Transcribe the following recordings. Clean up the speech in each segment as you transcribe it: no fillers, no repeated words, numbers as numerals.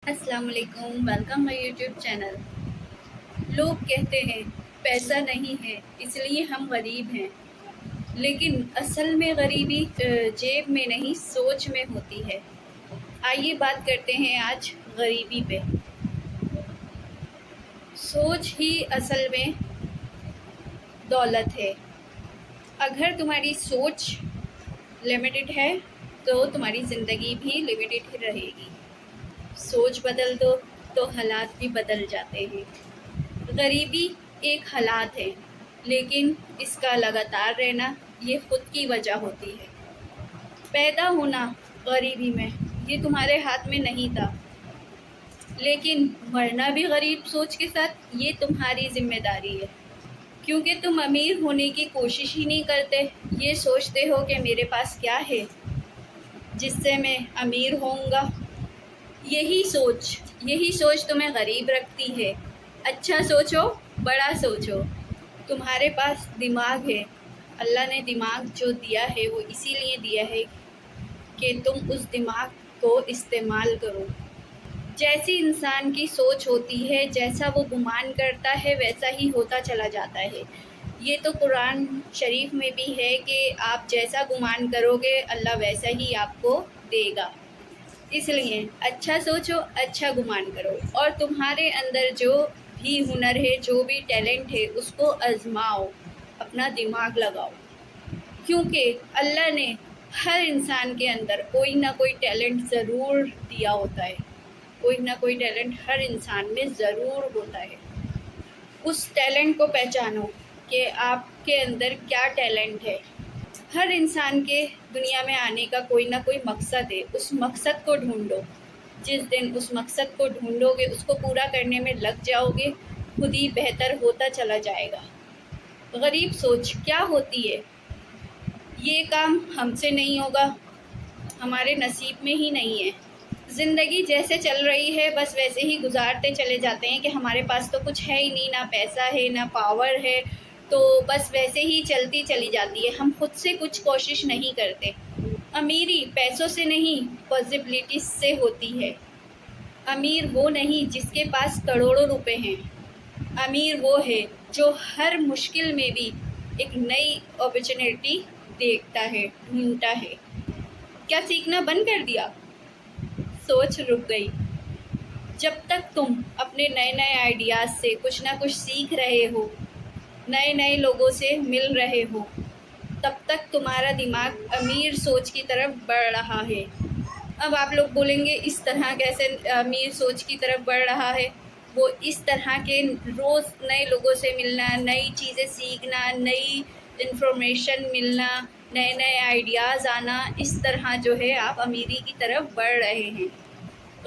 अस्सलाम वालेकुम, welcome my YouTube channel. लोग कहते हैं पैसा नहीं है इसलिए हम गरीब हैं, लेकिन असल में गरीबी जेब में नहीं सोच में होती है। आइए बात करते हैं आज गरीबी पे। सोच ही असल में दौलत है। अगर तुम्हारी सोच लिमिटेड है तो तुम्हारी ज़िंदगी भी लिमिटेड ही रहेगी। सोच बदल दो तो हालात भी बदल जाते हैं। गरीबी एक हालात है, लेकिन इसका लगातार रहना ये खुद की वजह होती है। पैदा होना गरीबी में ये तुम्हारे हाथ में नहीं था, लेकिन मरना भी गरीब सोच के साथ ये तुम्हारी जिम्मेदारी है। क्योंकि तुम अमीर होने की कोशिश ही नहीं करते, ये सोचते हो कि मेरे पास क्या है जिससे मैं अमीर होऊंगा। यही सोच तुम्हें गरीब रखती है। अच्छा सोचो, बड़ा सोचो। तुम्हारे पास दिमाग है, अल्लाह ने दिमाग जो दिया है वो इसीलिए दिया है कि तुम उस दिमाग को इस्तेमाल करो। जैसी इंसान की सोच होती है, जैसा वो गुमान करता है वैसा ही होता चला जाता है। ये तो कुरान शरीफ में भी है कि आप जैसा गुमान करोगे अल्लाह वैसा ही आपको देगा। इसलिए अच्छा सोचो, अच्छा गुमान करो, और तुम्हारे अंदर जो भी हुनर है, जो भी टैलेंट है उसको आजमाओ, अपना दिमाग लगाओ। क्योंकि अल्लाह ने हर इंसान के अंदर कोई ना कोई टैलेंट ज़रूर दिया होता है। कोई ना कोई टैलेंट हर इंसान में ज़रूर होता है। उस टैलेंट को पहचानो कि आपके अंदर क्या टैलेंट है। हर इंसान के दुनिया में आने का कोई ना कोई मकसद है, उस मकसद को ढूंढो। जिस दिन उस मकसद को ढूंढोगे, उसको पूरा करने में लग जाओगे, खुद ही बेहतर होता चला जाएगा। गरीब सोच क्या होती है? ये काम हमसे नहीं होगा, हमारे नसीब में ही नहीं है। ज़िंदगी जैसे चल रही है बस वैसे ही गुजारते चले जाते हैं कि हमारे पास तो कुछ है ही नहीं, ना पैसा है ना पावर है, तो बस वैसे ही चलती चली जाती है। हम खुद से कुछ कोशिश नहीं करते। अमीरी पैसों से नहीं, पॉसिबिलिटीज से होती है। अमीर वो नहीं जिसके पास करोड़ों रुपए हैं। अमीर वो है जो हर मुश्किल में भी एक नई अपॉर्चुनिटी देखता है, ढूंढता है। क्या सीखना बंद कर दिया? सोच रुक गई। जब तक तुम अपने नए नए आइडियाज़ से कुछ ना कुछ सीख रहे हो, नए नए लोगों से मिल रहे हो, तब तक तुम्हारा दिमाग अमीर सोच की तरफ बढ़ रहा है। अब आप लोग बोलेंगे इस तरह कैसे अमीर सोच की तरफ बढ़ रहा है? वो इस तरह के रोज़ नए लोगों से मिलना, नई चीज़ें सीखना, नई इन्फॉर्मेशन मिलना, नए नए आइडियाज़ आना, इस तरह जो है आप अमीरी की तरफ बढ़ रहे हैं।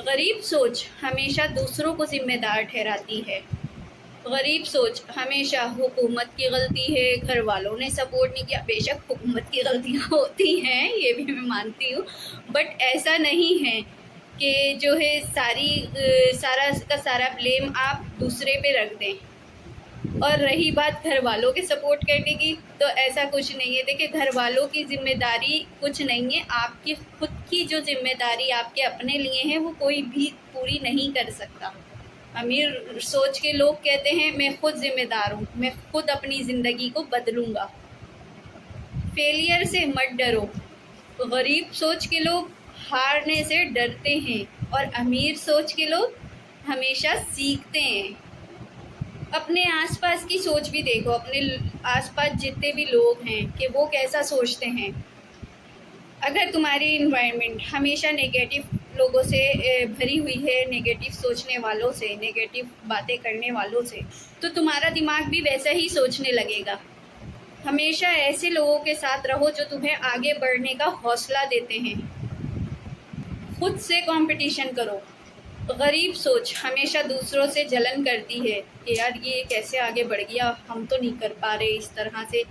गरीब सोच हमेशा दूसरों को ज़िम्मेदार ठहराती है। गरीब सोच हमेशा हुकूमत की गलती है, घर वालों ने सपोर्ट नहीं किया। बेशक हुकूमत की गलतियाँ होती हैं, ये भी मैं मानती हूँ, बट ऐसा नहीं है कि जो है सारा का सारा ब्लेम आप दूसरे पे रख दें। और रही बात घर वालों के सपोर्ट करने की, तो ऐसा कुछ नहीं है। देखिए, घर वालों की जिम्मेदारी कुछ नहीं है, आपकी खुद की जो जिम्मेदारी आपके अपने लिए है वो कोई भी पूरी नहीं कर सकता। अमीर सोच के लोग कहते हैं मैं खुद जिम्मेदार हूँ, मैं खुद अपनी ज़िंदगी को बदलूँगा। फेलियर से मत डरो। गरीब सोच के लोग हारने से डरते हैं, और अमीर सोच के लोग हमेशा सीखते हैं। अपने आसपास की सोच भी देखो, अपने आसपास जितने भी लोग हैं कि वो कैसा सोचते हैं। अगर तुम्हारी इन्वायरमेंट हमेशा नेगेटिव लोगों से भरी हुई है, नेगेटिव सोचने वालों से, नेगेटिव बातें करने वालों से, तो तुम्हारा दिमाग भी वैसा ही सोचने लगेगा। हमेशा ऐसे लोगों के साथ रहो जो तुम्हें आगे बढ़ने का हौसला देते हैं। खुद से कंपटीशन करो। गरीब सोच हमेशा दूसरों से जलन करती है कि यार ये कैसे आगे बढ़ गया, हम तो नहीं कर पा रहे इस तरह से।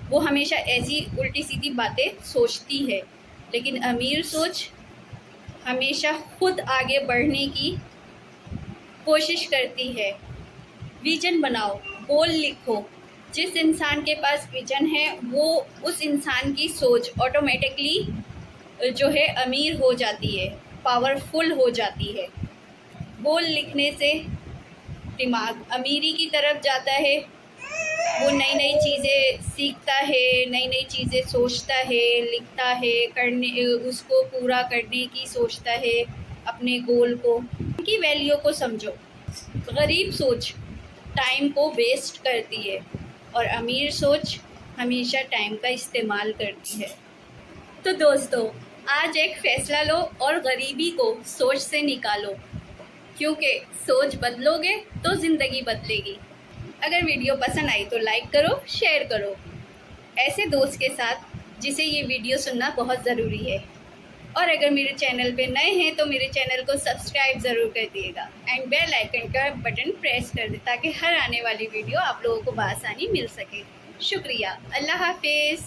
वो हमेशा ऐसी उल्टी सीधी बातें सोचती है। लेकिन अमीर सोच हमेशा खुद आगे बढ़ने की कोशिश करती है। विजन बनाओ, गोल लिखो। जिस इंसान के पास विजन है वो उस इंसान की सोच ऑटोमेटिकली जो है अमीर हो जाती है, पावरफुल हो जाती है। गोल लिखने से दिमाग अमीरी की तरफ जाता है, वो नई नई चीज़ें सीखता है, नई नई चीज़ें सोचता है, लिखता है, करने उसको पूरा करने की सोचता है अपने गोल को। उनकी वैल्यू को समझो। गरीब सोच टाइम को वेस्ट करती है और अमीर सोच हमेशा टाइम का इस्तेमाल करती है। तो दोस्तों, आज एक फ़ैसला लो और गरीबी को सोच से निकालो, क्योंकि सोच बदलोगे तो ज़िंदगी बदलेगी। अगर वीडियो पसंद आई तो लाइक करो, शेयर करो ऐसे दोस्त के साथ जिसे ये वीडियो सुनना बहुत ज़रूरी है। और अगर मेरे चैनल पे नए हैं तो मेरे चैनल को सब्सक्राइब ज़रूर कर दिएगा एंड बेल आइकन का बटन प्रेस कर दे ताकि हर आने वाली वीडियो आप लोगों को बआसानी मिल सके। शुक्रिया। अल्लाह हाफिज़।